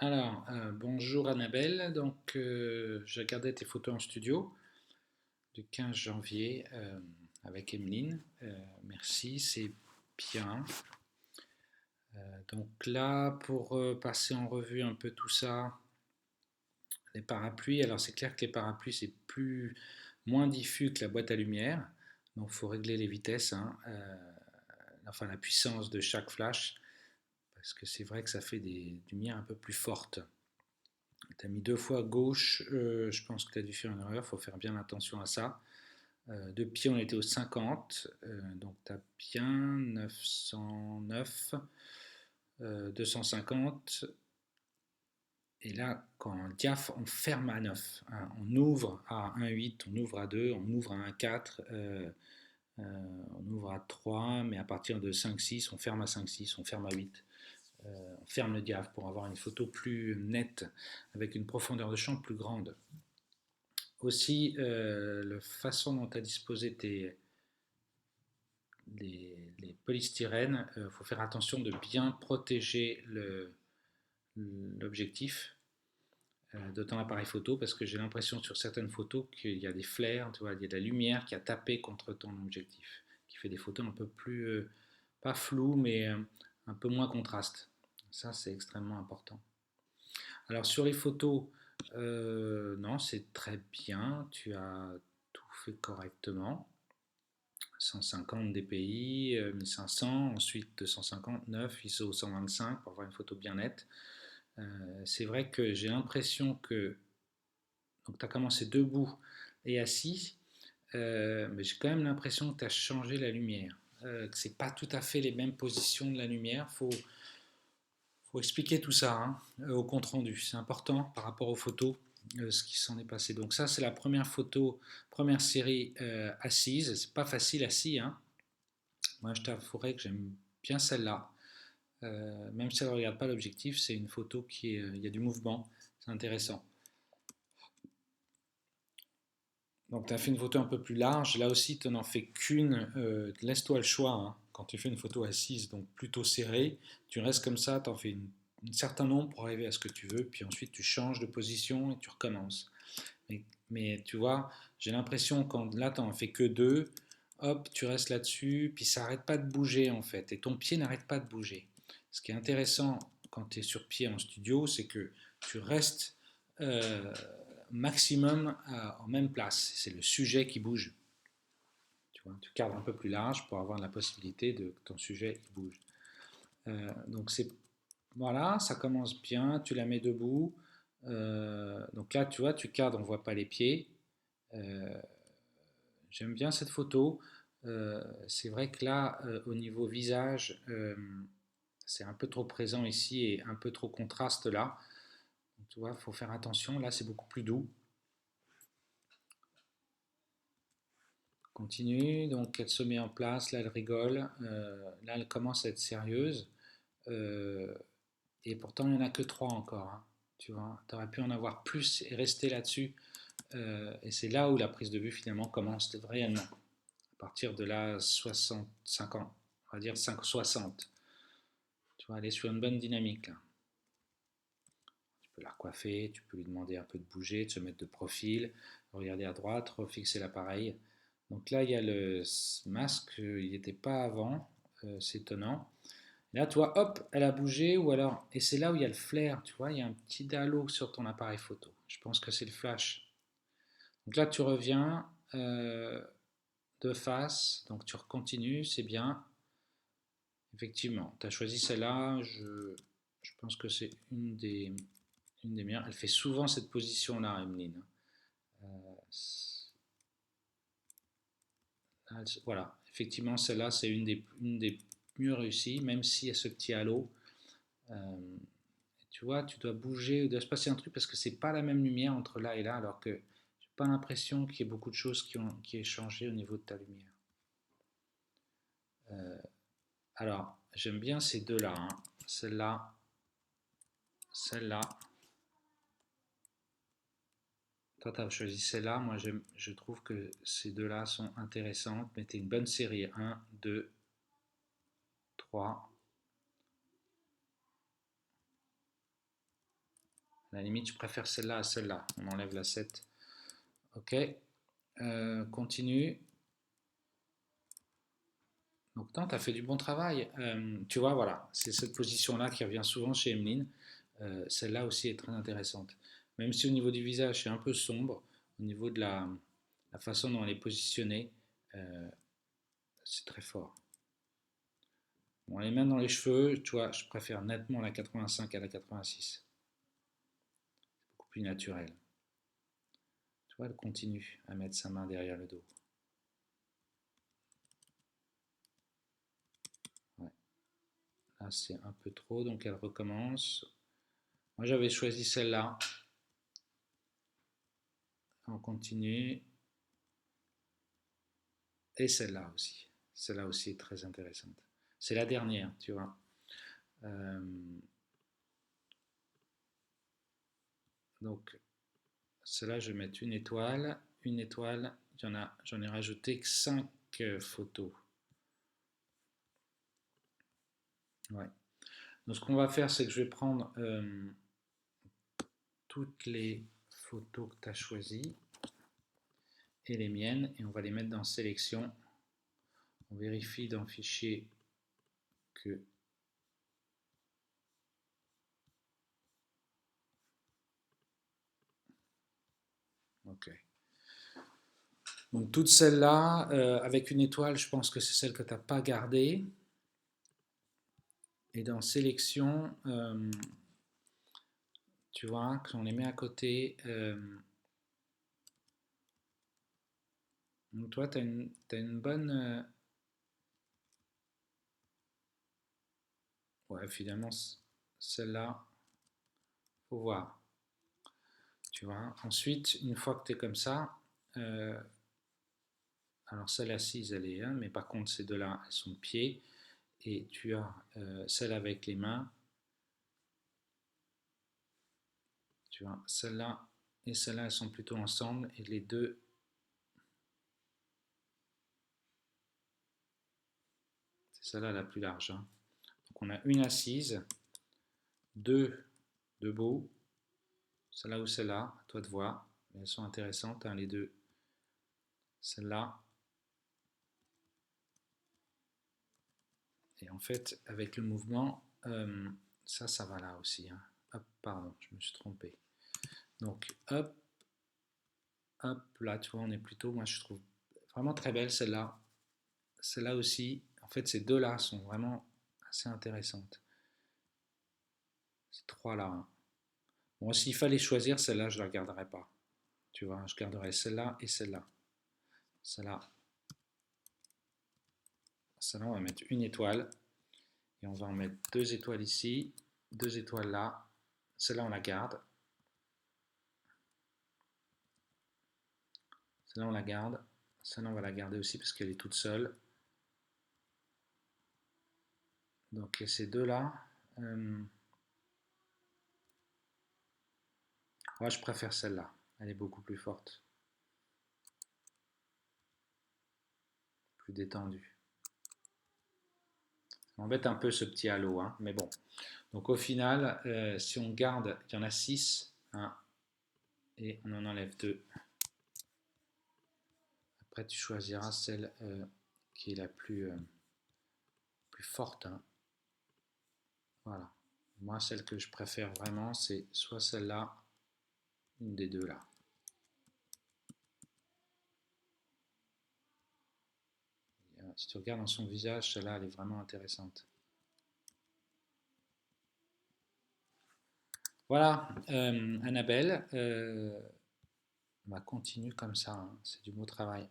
Bonjour Annabelle. Je regardais tes photos en studio du 15 janvier avec Emeline. Merci, c'est bien. Pour passer en revue un peu tout ça, les parapluies. Alors, c'est clair que les parapluies, c'est moins diffus que la boîte à lumière. Donc, il faut régler les vitesses, hein, enfin la puissance de chaque flash, parce que c'est vrai que ça fait des lumières un peu plus fortes. Tu as mis deux fois gauche, je pense que tu as dû faire une erreur, il faut faire bien attention à ça. De pied, on était au 50, donc tu as bien 909, 250. Et là, quand on diaph, on ferme à 9, hein. On ouvre à 1,8, on ouvre à 2, on ouvre à 1,4, on ouvre à 3, mais à partir de 5,6, on ferme à 5,6, on ferme à 8. On ferme le diaph pour avoir une photo plus nette, avec une profondeur de champ plus grande. Aussi, la façon dont tu as disposé les polystyrènes, il faut faire attention de bien protéger l'objectif de ton appareil photo, parce que j'ai l'impression sur certaines photos qu'il y a des flares, tu vois, il y a de la lumière qui a tapé contre ton objectif, qui fait des photos un peu plus, pas floues, mais un peu moins contrastes. Ça, c'est extrêmement important. Alors sur les photos, non, c'est très bien, tu as tout fait correctement. 150 dpi, 1500, ensuite 259, ISO 125 pour avoir une photo bien nette. C'est vrai que j'ai l'impression que donc tu as commencé debout et assis, mais j'ai quand même l'impression que tu as changé la lumière, que c'est pas tout à fait les mêmes positions de la lumière. Faut expliquer tout ça, hein, au compte rendu. C'est important par rapport aux photos, ce qui s'en est passé. Donc ça, c'est la première photo, première série assise. C'est pas facile assis, hein. Moi, je t'avouerai que j'aime bien celle-là. Même si elle ne regarde pas l'objectif, c'est une photo il y a du mouvement. C'est intéressant. Donc tu as fait une photo un peu plus large. Là aussi, tu n'en fais qu'une. Laisse-toi le choix, hein. Quand tu fais une photo assise, donc plutôt serrée, tu restes comme ça, tu en fais un certain nombre pour arriver à ce que tu veux, puis ensuite tu changes de position et tu recommences. Mais tu vois, j'ai l'impression quand là, tu n'en fais que deux, hop, tu restes là-dessus, puis ça n'arrête pas de bouger en fait, et ton pied n'arrête pas de bouger. Ce qui est intéressant quand tu es sur pied en studio, c'est que tu restes euh, maximum en même place. C'est le sujet qui bouge. Tu vois, tu cadres un peu plus large pour avoir la possibilité que ton sujet il bouge. Donc c'est voilà, ça commence bien. Tu la mets debout. Donc là, tu vois, tu cadres, on voit pas les pieds. Euh, J'aime bien cette photo. C'est vrai que là, au niveau visage, c'est un peu trop présent ici et un peu trop contraste là. Donc, tu vois, il faut faire attention. Là, c'est beaucoup plus doux. Continue, donc elle se met en place, là elle rigole, là elle commence à être sérieuse, euh, et pourtant il n'y en a que trois encore, hein, tu vois, tu aurais pu en avoir plus et rester là-dessus, et c'est là où la prise de vue finalement commence réellement, à partir de là 65 ans, on va dire 5-60, tu vois, elle est sur une bonne dynamique là. Tu peux la recoiffer, tu peux lui demander un peu de bouger, de se mettre de profil, regarder à droite, refixer l'appareil. Donc là, il y a le masque, il n'était pas avant, c'est étonnant. Et là, tu vois, hop, elle a bougé, ou alors, et c'est là où il y a le flair, tu vois, il y a un petit halo sur ton appareil photo. Je pense que c'est le flash. Donc là, tu reviens de face, donc tu continues, c'est bien. Effectivement, tu as choisi celle-là, je pense que c'est une des meilleures. Elle fait souvent cette position-là, Emeline. Voilà, effectivement, celle-là, c'est une des mieux réussies, même s'il y a ce petit halo. Euh, Tu vois, tu dois bouger, il doit se passer un truc parce que c'est pas la même lumière entre là et là, alors que j'ai pas l'impression qu'il y ait beaucoup de choses qui aient changé au niveau de ta lumière. Euh, alors, j'aime bien ces deux-là, hein. Celle-là, celle-là. Toi, tu as choisi celle-là. Moi, je trouve que ces deux-là sont intéressantes. Mettez une bonne série. Un, 2, 3. À la limite, je préfère celle-là à celle-là. On enlève la 7. Ok. Continue. Donc, tu as fait du bon travail. Tu vois, voilà, c'est cette position-là qui revient souvent chez Emeline. Celle-là aussi est très intéressante. Même si au niveau du visage, c'est un peu sombre, au niveau de la façon dont elle est positionnée, euh, c'est très fort. Bon, les mains dans les cheveux, tu vois, je préfère nettement la 85 à la 86. Beaucoup plus naturel. Tu vois, elle continue à mettre sa main derrière le dos. Ouais. Là, c'est un peu trop, donc elle recommence. Moi, j'avais choisi celle-là. On continue. Et celle-là aussi. Celle-là aussi est très intéressante. C'est la dernière, tu vois. Euh, donc, celle-là, je vais mettre une étoile. Une étoile, j'en ai rajouté que 5 photos. Ouais. Donc, ce qu'on va faire, c'est que je vais prendre toutes les photos que tu as choisies et les miennes et on va les mettre dans sélection. On vérifie dans fichier que ok. Donc toutes celles-là, avec une étoile, je pense que c'est celle que tu n'as pas gardée. Et dans sélection, tu vois, qu'on les met à côté. Donc toi, tu as une bonne... ouais, finalement, celle-là, faut voir. Tu vois. Ensuite, une fois que tu es comme ça, alors celle assise, elle est 1, mais par contre, ces deux-là, elles sont pieds. Et tu as celle avec les mains. Tu vois, celle-là et celle-là, elles sont plutôt ensemble. Et les deux, c'est celle-là la plus large. Hein. Donc on a une assise, deux debout, celle-là ou celle-là, à toi de voir. Elles sont intéressantes, hein, les deux. Celle-là. Et en fait, avec le mouvement, ça va là aussi. Hein. Hop, pardon, je me suis trompé. Donc, hop, hop, là, tu vois, on est plutôt, moi je trouve vraiment très belle celle-là. Celle-là aussi, en fait, ces deux-là sont vraiment assez intéressantes. Ces trois-là. Hein. Bon, s'il fallait choisir, celle-là, je ne la garderais pas. Tu vois, je garderais celle-là et celle-là. Celle-là. Celle-là, on va mettre une étoile. Et on va en mettre 2 étoiles ici, 2 étoiles là. Celle-là, on la garde. Celle-là, on la garde. Celle-là, on va la garder aussi parce qu'elle est toute seule. Donc, ces deux-là. Moi, je préfère celle-là. Elle est beaucoup plus forte. Plus détendue. Ça m'embête un peu ce petit halo, hein, mais bon. Donc, au final, si on garde, il y en a 6. Hein, et on en enlève 2. Après, tu choisiras celle qui est la plus forte. Hein. Voilà. Moi, celle que je préfère vraiment, c'est soit celle-là, une des deux là. Si tu regardes dans son visage, celle-là, elle est vraiment intéressante. Voilà, Annabelle, on va continuer comme ça, hein. C'est du beau travail.